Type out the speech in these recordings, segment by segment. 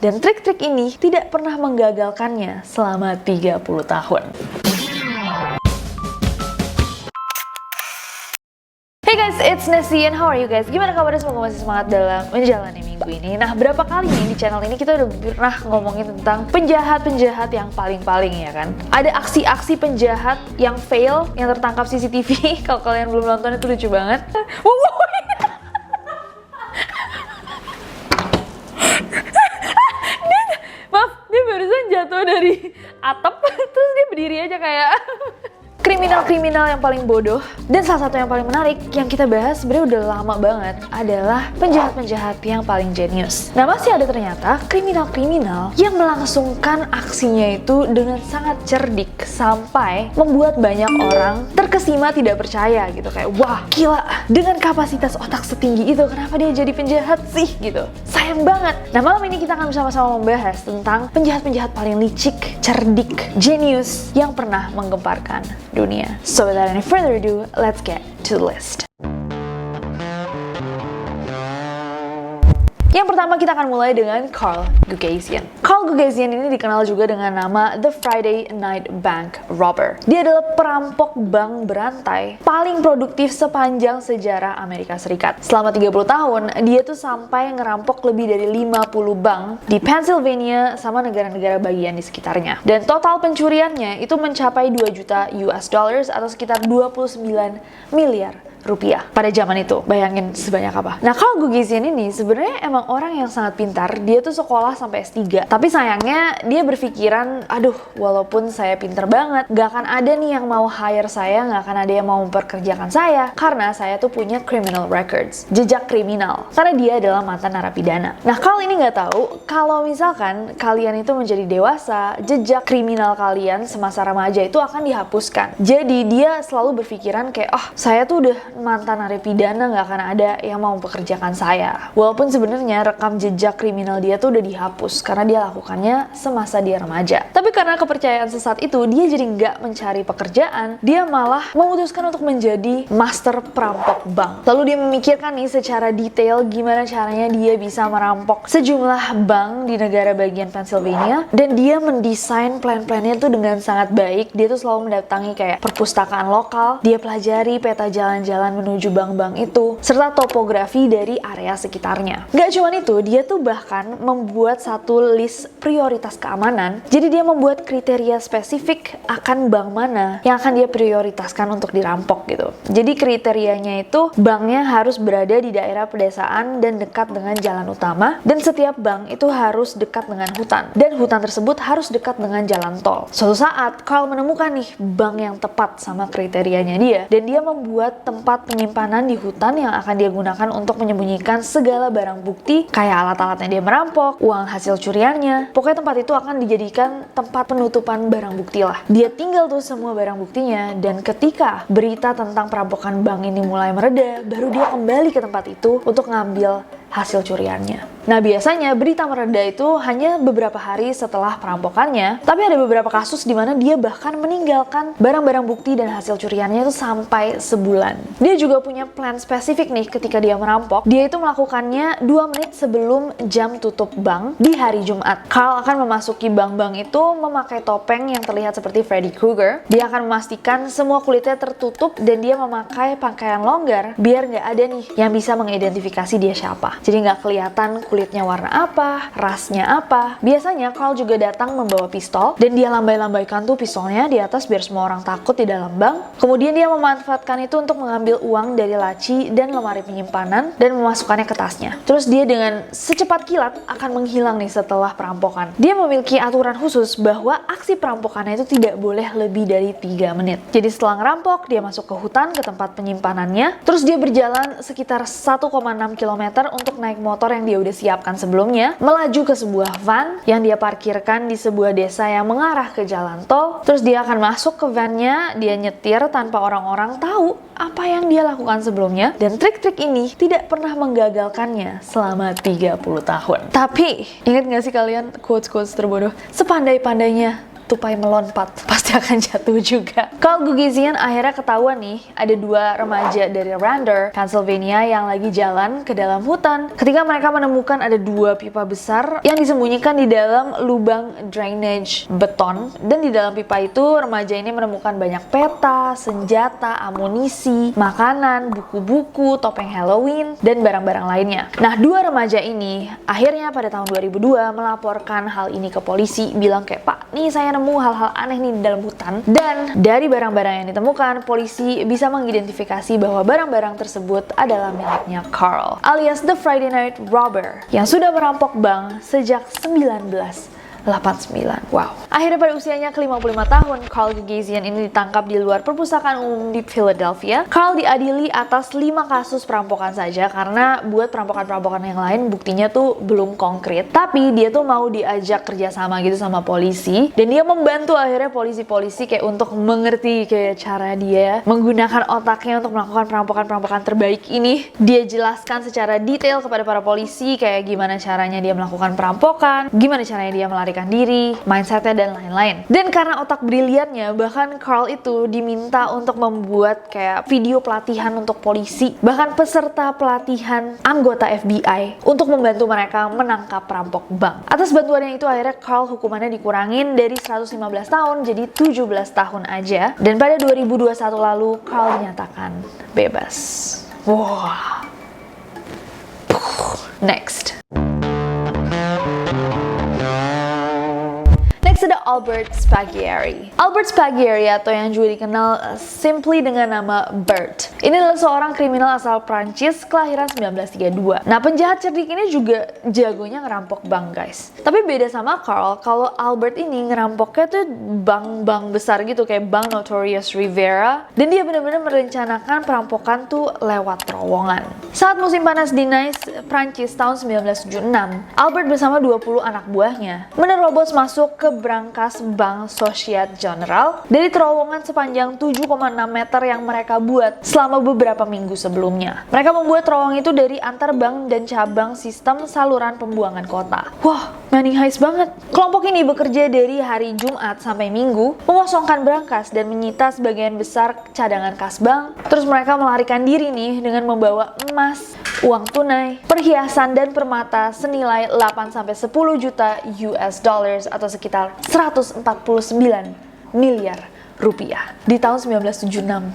Dan trik-trik ini tidak pernah menggagalkannya selama 30 tahun. Hey guys, it's Nessie and how are you guys? Gimana kabarnya? Semoga masih semangat dalam menjalani minggu ini. Nah, berapa kali nih di channel ini kita udah pernah ngomongin tentang penjahat-penjahat yang paling-paling ya kan? Ada aksi-aksi penjahat yang fail, yang tertangkap CCTV. Kalau kalian belum nonton itu lucu banget. Maaf, dia barusan jatuh dari atap, terus dia berdiri aja kayak... Kriminal-kriminal yang paling bodoh. Dan salah satu yang paling menarik yang kita bahas sebenarnya udah lama banget adalah penjahat-penjahat yang paling jenius. Nah, masih ada ternyata kriminal-kriminal yang melangsungkan aksinya itu dengan sangat cerdik sampai membuat banyak orang terkesima tidak percaya gitu. Kayak, wah gila, dengan kapasitas otak setinggi itu kenapa dia jadi penjahat sih gitu. Sayang banget. Nah, malam ini kita akan bersama-sama membahas tentang penjahat-penjahat paling licik, cerdik, jenius yang pernah menggemparkan dunia. So without any further ado, let's get to the list. Yang pertama kita akan mulai dengan Carl Gugasian. Carl Gugasian ini dikenal juga dengan nama The Friday Night Bank Robber. Dia adalah perampok bank berantai paling produktif sepanjang sejarah Amerika Serikat. Selama 30 tahun, dia tuh sampai ngerampok lebih dari 50 bank di Pennsylvania sama negara-negara bagian di sekitarnya. Dan total pencuriannya itu mencapai 2 juta US dollars atau sekitar 29 miliar rupiah pada zaman itu. Bayangin sebanyak apa. Nah, Carl Gugasian ini sebenarnya emang orang yang sangat pintar. Dia tuh sekolah sampai S3. Tapi sayangnya dia berpikiran, aduh, walaupun saya pintar banget, gak akan ada nih yang mau hire saya, gak akan ada yang mau memperkerjakan saya karena saya tuh punya criminal records, jejak kriminal. Karena dia adalah mantan narapidana. Nah, Carl ini gak tahu kalau misalkan kalian itu menjadi dewasa, jejak kriminal kalian semasa remaja itu akan dihapuskan. Jadi dia selalu berpikiran kayak, oh, saya tuh udah mantan narapidana, nggak akan ada yang mau mempekerjakan saya. Walaupun sebenarnya rekam jejak kriminal dia tuh udah dihapus karena dia lakukannya semasa dia remaja. Tapi karena kepercayaan sesat itu, dia jadi nggak mencari pekerjaan, dia malah memutuskan untuk menjadi master perampok bank. Lalu dia memikirkan nih secara detail gimana caranya dia bisa merampok sejumlah bank di negara bagian Pennsylvania, dan dia mendesain plan-plannya tuh dengan sangat baik. Dia tuh selalu mendatangi kayak perpustakaan lokal, dia pelajari peta jalan-jalan menuju bank-bank itu, serta topografi dari area sekitarnya. Gak cuma itu, dia tuh bahkan membuat satu list prioritas keamanan. Jadi dia membuat kriteria spesifik akan bank mana yang akan dia prioritaskan untuk dirampok gitu. Jadi kriterianya itu banknya harus berada di daerah pedesaan dan dekat dengan jalan utama, dan setiap bank itu harus dekat dengan hutan, dan hutan tersebut harus dekat dengan jalan tol. Suatu saat Carl menemukan nih bank yang tepat sama kriterianya dia, dan dia membuat tempat penyimpanan di hutan yang akan dia gunakan untuk menyembunyikan segala barang bukti kayak alat-alatnya dia merampok, uang hasil curiannya. Pokoknya tempat itu akan dijadikan tempat penutupan barang bukti lah. Dia tinggal tuh semua barang buktinya, dan ketika berita tentang perampokan bank ini mulai mereda, baru dia kembali ke tempat itu untuk ngambil hasil curiannya. Nah, biasanya berita mereda itu hanya beberapa hari setelah perampokannya, tapi ada beberapa kasus di mana dia bahkan meninggalkan barang-barang bukti dan hasil curiannya itu sampai sebulan. Dia juga punya plan spesifik nih ketika dia merampok. Dia itu melakukannya 2 menit sebelum jam tutup bank di hari Jumat. Carl akan memasuki bank-bank itu memakai topeng yang terlihat seperti Freddy Krueger. Dia akan memastikan semua kulitnya tertutup, dan dia memakai pakaian longgar biar nggak ada nih yang bisa mengidentifikasi dia siapa. Jadi nggak kelihatan kulitnya warna apa, rasnya apa. Biasanya Carl juga datang membawa pistol, dan dia lambai-lambaikan tuh pistolnya di atas biar semua orang takut di dalam bank. Kemudian dia memanfaatkan itu untuk mengambil uang dari laci dan lemari penyimpanan dan memasukkannya ke tasnya. Terus dia dengan secepat kilat akan menghilang nih setelah perampokan. Dia memiliki aturan khusus bahwa aksi perampokannya itu tidak boleh lebih dari 3 menit. Jadi setelah ngerampok, dia masuk ke hutan ke tempat penyimpanannya. Terus dia berjalan sekitar 1,6 km untuk naik motor yang dia udah siapkan sebelumnya, melaju ke sebuah van yang dia parkirkan di sebuah desa yang mengarah ke jalan tol. Terus dia akan masuk ke vannya, dia nyetir tanpa orang-orang tahu apa yang dia lakukan sebelumnya, dan trik-trik ini tidak pernah menggagalkannya selama 30 tahun. Tapi, ingat gak sih kalian quotes-quotes terbodoh? Sepandai-pandainya tupai melompat, pasti akan jatuh juga. Carl Gugasian akhirnya ketahuan nih, ada 2 remaja dari Radnor, Pennsylvania yang lagi jalan ke dalam hutan. Ketika mereka menemukan ada 2 pipa besar yang disembunyikan di dalam lubang drainage beton, dan di dalam pipa itu remaja ini menemukan banyak peta, senjata, amunisi, makanan, buku-buku, topeng Halloween, dan barang-barang lainnya. Nah, 2 remaja ini akhirnya pada tahun 2002 melaporkan hal ini ke polisi, bilang kayak, "Pak, nih saya nemu hal-hal aneh nih di dalam hutan." Dan dari barang-barang yang ditemukan, polisi bisa mengidentifikasi bahwa barang-barang tersebut adalah miliknya Carl, alias The Friday Night Robber, yang sudah merampok bank sejak 1989. Wow. Akhirnya pada usianya ke-55 tahun, Carl Gugasian ini ditangkap di luar perpustakaan umum di Philadelphia. Carl diadili atas 5 kasus perampokan saja, karena buat perampokan-perampokan yang lain buktinya tuh belum konkret. Tapi dia tuh mau diajak kerjasama gitu sama polisi, dan dia membantu akhirnya polisi-polisi kayak untuk mengerti kayak cara dia menggunakan otaknya untuk melakukan perampokan-perampokan terbaik ini. Dia jelaskan secara detail kepada para polisi kayak gimana caranya dia melakukan perampokan, gimana caranya dia melarikan diri, mindsetnya, dan lain-lain. Dan karena otak briliannya, bahkan Carl itu diminta untuk membuat kayak video pelatihan untuk polisi, bahkan peserta pelatihan anggota FBI untuk membantu mereka menangkap perampok bank. Atas bantuannya itu akhirnya Carl hukumannya dikurangin dari 115 tahun jadi 17 tahun aja, dan pada 2021 lalu Carl dinyatakan bebas. Wah. Next ada Albert Spaghieri. Albert Spaghieri, atau yang juga dikenal simply dengan nama Bert, ini adalah seorang kriminal asal Prancis kelahiran 1932. Nah, penjahat cerdik ini juga jagonya ngerampok bank, guys. Tapi beda sama Carl, kalau Albert ini ngerampoknya tuh bank-bank besar gitu, kayak Bank Notorious Rivera, dan dia benar-benar merencanakan perampokan tuh lewat terowongan. Saat musim panas di Nice, Prancis tahun 1976, Albert bersama 20 anak buahnya menerobos masuk ke brankas Bank Societe Generale dari terowongan sepanjang 7,6 meter yang mereka buat selama beberapa minggu sebelumnya. Mereka membuat terowongan itu dari antar bank dan cabang sistem saluran pembuangan kota. Wah, money heist banget. Kelompok ini bekerja dari hari Jumat sampai Minggu, mengosongkan brankas dan menyita sebagian besar cadangan kas bank. Terus mereka melarikan diri nih dengan membawa emas, uang tunai, perhiasan, dan permata senilai 8-10 juta US dollars atau sekitar 149 miliar rupiah di tahun 1976.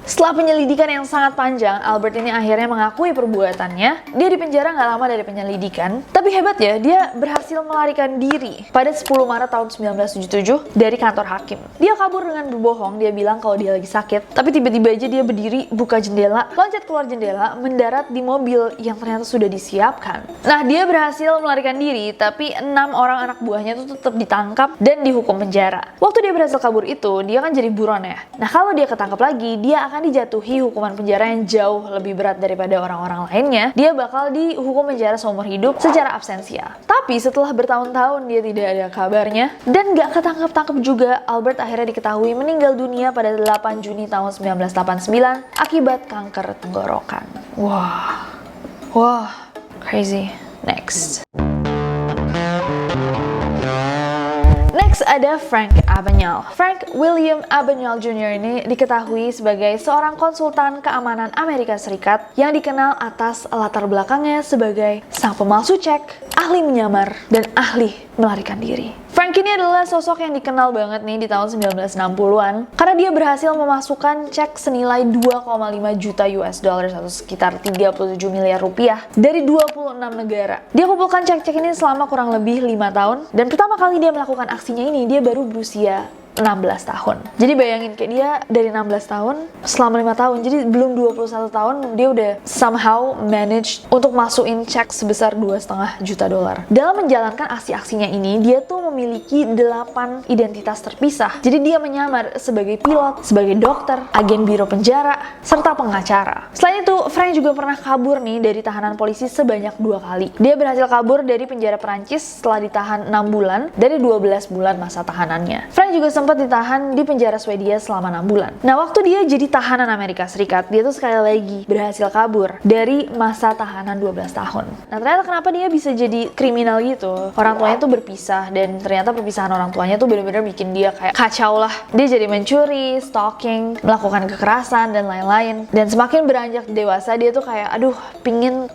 Setelah penyelidikan yang sangat panjang, Albert ini akhirnya mengakui perbuatannya. Dia dipenjara nggak lama dari penyelidikan, tapi hebat ya, dia berhasil melarikan diri pada 10 Maret tahun 1977 dari kantor hakim. Dia kabur dengan berbohong, dia bilang kalau dia lagi sakit, tapi tiba-tiba aja dia berdiri, buka jendela, loncat keluar jendela, mendarat di mobil yang ternyata sudah disiapkan. Nah, dia berhasil melarikan diri, tapi 6 orang anak buahnya itu tetap ditangkap dan dihukum penjara. Waktu dia berhasil kabur itu, dia kan jadi buron ya. Nah, kalau dia ketangkap lagi, dia akan dijatuhi hukuman penjara yang jauh lebih berat daripada orang-orang lainnya. Dia bakal dihukum penjara seumur hidup secara absensia. Tapi setelah bertahun-tahun dia tidak ada kabarnya dan gak ketangkap-tangkap juga, Albert akhirnya diketahui meninggal dunia pada 8 Juni tahun 1989 akibat kanker tenggorokan. Wah, crazy. Next ada Frank Abagnale. Frank William Abagnale Jr. ini diketahui sebagai seorang konsultan keamanan Amerika Serikat yang dikenal atas latar belakangnya sebagai sang pemalsu cek, ahli menyamar, dan ahli melarikan diri. Frank ini adalah sosok yang dikenal banget nih di tahun 1960-an karena dia berhasil memasukkan cek senilai 2,5 juta US dollars atau sekitar 37 miliar rupiah dari 26 negara. Dia kumpulkan cek-cek ini selama kurang lebih 5 tahun dan pertama kali dia melakukan aksinya ini dia baru berusia 16 tahun. Jadi bayangin kayak dia dari 16 tahun selama 5 tahun. Jadi belum 21 tahun dia udah somehow manage untuk masukin cek sebesar 2,5 juta dolar. Dalam menjalankan aksi-aksinya ini, dia tuh memiliki 8 identitas terpisah. Jadi dia menyamar sebagai pilot, sebagai dokter, agen biro penjara, serta pengacara. Selain itu, Frank juga pernah kabur nih dari tahanan polisi sebanyak 2 kali. Dia berhasil kabur dari penjara Perancis setelah ditahan 6 bulan dari 12 bulan masa tahanannya. Frank juga sempat sempat ditahan di penjara Swedia selama 6 bulan. Nah, waktu dia jadi tahanan Amerika Serikat, dia tuh sekali lagi berhasil kabur dari masa tahanan 12 tahun. Nah, ternyata kenapa dia bisa jadi kriminal gitu? Orang tuanya tuh berpisah, dan ternyata perpisahan orang tuanya tuh bener-bener bikin dia kayak kacau lah. Dia jadi mencuri, stalking, melakukan kekerasan, dan lain-lain. Dan semakin beranjak dewasa, dia tuh kayak, aduh, pingin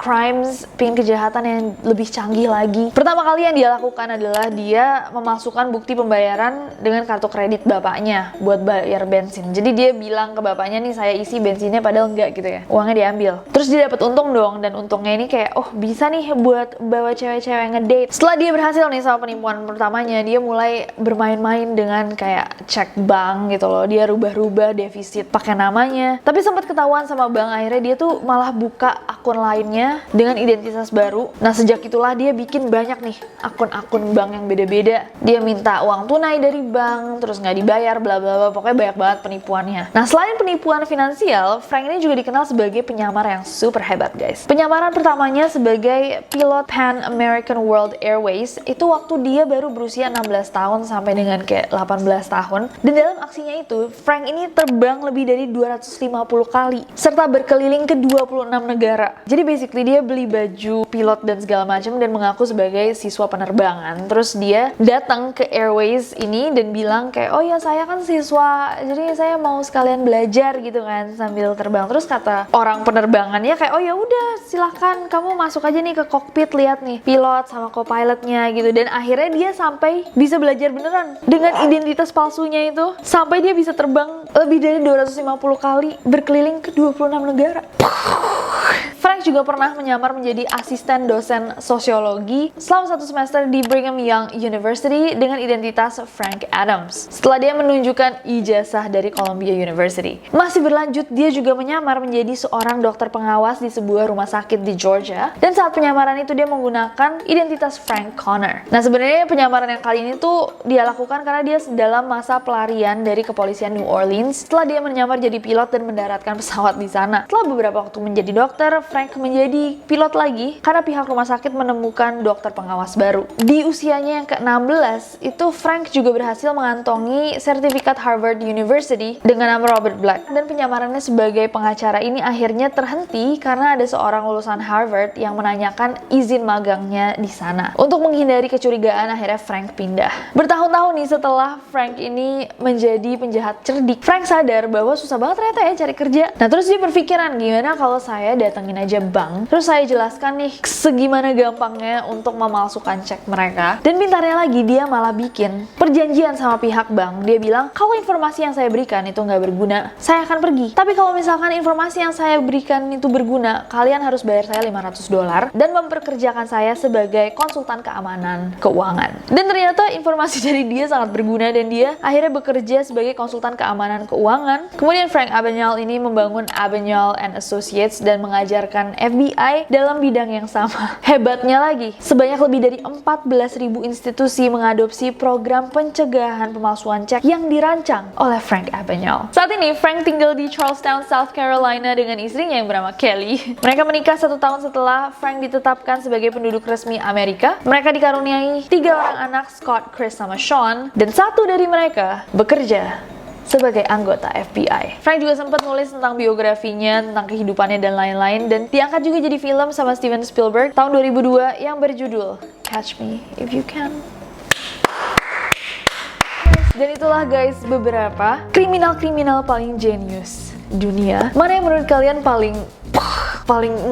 kejahatan yang lebih canggih lagi. Pertama kali yang dia lakukan adalah dia memasukkan bukti pembayaran dengan kartu kredit bapaknya buat bayar bensin. Jadi dia bilang ke bapaknya, nih saya isi bensinnya, padahal enggak gitu ya. Uangnya diambil. Terus dia dapat untung dong, dan untungnya ini kayak, oh bisa nih buat bawa cewek-cewek ngedate. Setelah dia berhasil nih sama penipuan pertamanya, dia mulai bermain-main dengan kayak cek bank gitu loh. Dia rubah-rubah defisit pakai namanya. Tapi sempat ketahuan sama bank, akhirnya dia tuh malah buka akun lainnya dengan identitas baru. Nah, sejak itulah dia bikin banyak nih akun-akun bank yang beda-beda. Dia minta uang tunai dari bank, terus nggak dibayar, bla bla bla. Pokoknya banyak banget penipuannya. Nah, selain penipuan finansial, Frank ini juga dikenal sebagai penyamar yang super hebat, guys. Penyamaran pertamanya sebagai pilot Pan American World Airways itu waktu dia baru berusia 16 tahun sampai dengan kayak 18 tahun. Dan dalam aksinya itu, Frank ini terbang lebih dari 250 kali serta berkeliling ke 26 negara. Jadi basically dia beli baju pilot dan segala macam dan mengaku sebagai siswa penerbangan. Terus dia datang ke Airways ini dan bilang kayak, oh ya saya kan siswa, jadi saya mau sekalian belajar gitu kan sambil terbang. Terus kata orang penerbangannya kayak, oh ya udah silahkan kamu masuk aja nih ke kokpit, lihat nih pilot sama co-pilotnya gitu. Dan akhirnya dia sampai bisa belajar beneran dengan identitas palsunya itu, sampai dia bisa terbang lebih dari 250 kali berkeliling ke 26 negara. Frank juga pernah menyamar menjadi asisten dosen sosiologi selama 1 semester di Brigham Young University dengan identitas Frank Adams setelah dia menunjukkan ijazah dari Columbia University. Masih berlanjut, dia juga menyamar menjadi seorang dokter pengawas di sebuah rumah sakit di Georgia, dan saat penyamaran itu dia menggunakan identitas Frank Connor. Nah, sebenarnya penyamaran yang kali ini tuh dia lakukan karena dia dalam masa pelarian dari kepolisian New Orleans setelah dia menyamar jadi pilot dan mendaratkan pesawat di sana. Setelah beberapa waktu menjadi dokter, Frank menjadi pilot lagi karena pihak rumah sakit menemukan dokter pengawas baru. Di usianya yang ke-16, itu Frank juga berhasil mengantongi sertifikat Harvard University dengan nama Robert Black. Dan penyamarannya sebagai pengacara ini akhirnya terhenti karena ada seorang lulusan Harvard yang menanyakan izin magangnya di sana. Untuk menghindari kecurigaan, akhirnya Frank pindah. Bertahun-tahun nih setelah Frank ini menjadi penjahat cerdik, Frank sadar bahwa susah banget ternyata ya cari kerja. Nah, terus dia berpikiran, gimana kalau saya datengin aja bank, terus saya jelaskan nih segimana gampangnya untuk memalsukan cek mereka. Dan pintarnya lagi, dia malah bikin perjanjian sama pihak bank. Dia bilang, kalau informasi yang saya berikan itu nggak berguna, saya akan pergi. Tapi kalau misalkan informasi yang saya berikan itu berguna, kalian harus bayar saya $500 dan memperkerjakan saya sebagai konsultan keamanan keuangan. Dan ternyata informasi dari dia sangat berguna, dan dia akhirnya bekerja sebagai konsultan keamanan keuangan. Kemudian Frank Abagnale ini membangun Abagnale and Associates dan mengajarkan FBI dalam bidang yang sama. Hebatnya lagi, sebanyak lebih dari 14.000 institusi mengadopsi program pencegahan pemalsuan cek yang dirancang oleh Frank Abagnale. Saat ini Frank tinggal di Charlestown, South Carolina dengan istrinya yang bernama Kelly. Mereka menikah 1 tahun setelah Frank ditetapkan sebagai penduduk resmi Amerika. Mereka dikaruniai 3 orang anak, Scott, Chris, sama Sean, dan 1 dari mereka bekerja sebagai anggota FBI. Frank juga sempat nulis tentang biografinya, tentang kehidupannya dan lain-lain, dan diangkat juga jadi film sama Steven Spielberg tahun 2002 yang berjudul Catch Me If You Can. Dan itulah guys beberapa kriminal-kriminal paling jenius dunia. Mana yang menurut kalian paling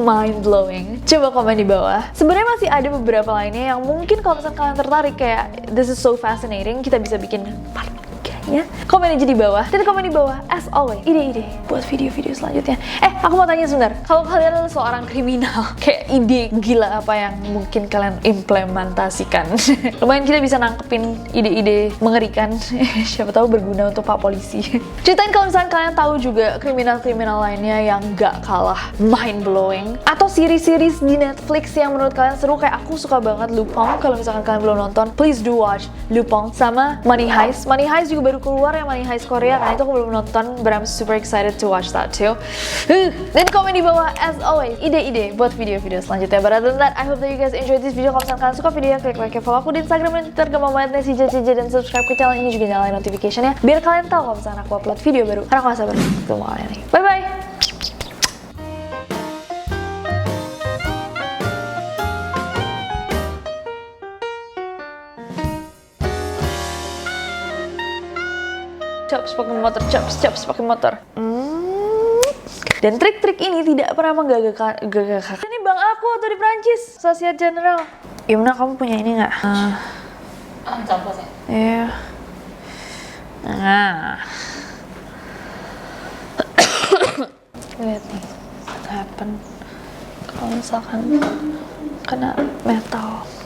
mind blowing? Coba komen di bawah. Sebenarnya masih ada beberapa lainnya yang mungkin kalau misalnya kalian tertarik kayak this is so fascinating, kita bisa bikin part 3-nya. Komen aja di bawah. Dan komen di bawah as always ide-ide buat video-video selanjutnya. Aku mau tanya sebentar, kalau kalian adalah seorang kriminal, kayak ide gila apa yang mungkin kalian implementasikan? Lumayan kita bisa nangkepin ide-ide mengerikan. Siapa tahu berguna untuk Pak Polisi. Ceritain kalau misalnya kalian tahu juga kriminal-kriminal lainnya yang gak kalah mind blowing, atau series-series di Netflix yang menurut kalian seru. Kayak aku suka banget Lupin. Kalau misalkan kalian belum nonton, please do watch Lupin sama Money Heist. Money Heist juga baru baru keluar yang Money Heist Korea kan, itu aku belum nonton, but I'm super excited to watch that too. Dan komen di bawah as always ide-ide buat video-video selanjutnya. But other than that, I hope that you guys enjoyed this video. Kalau misalkan kalian suka videonya, klik like, follow aku di Instagram dan Twitter, gampang banget nih si JJJ, dan subscribe ke channel ini, juga nyalain notification-nya biar kalian tahu kalau misalkan aku upload video baru. Karena aku gak sabar ketemu kalian nih. Bye bye. Chops pakai motor, chops pakai motor. Dan trik-trik ini tidak pernah menggagakan. Ini bang aku tuh di Prancis, Societe Generale. Yumna, kamu punya ini nggak? Campur ya. Iya. Nah. Lihat nih, what happen kalau misalkan kena metal.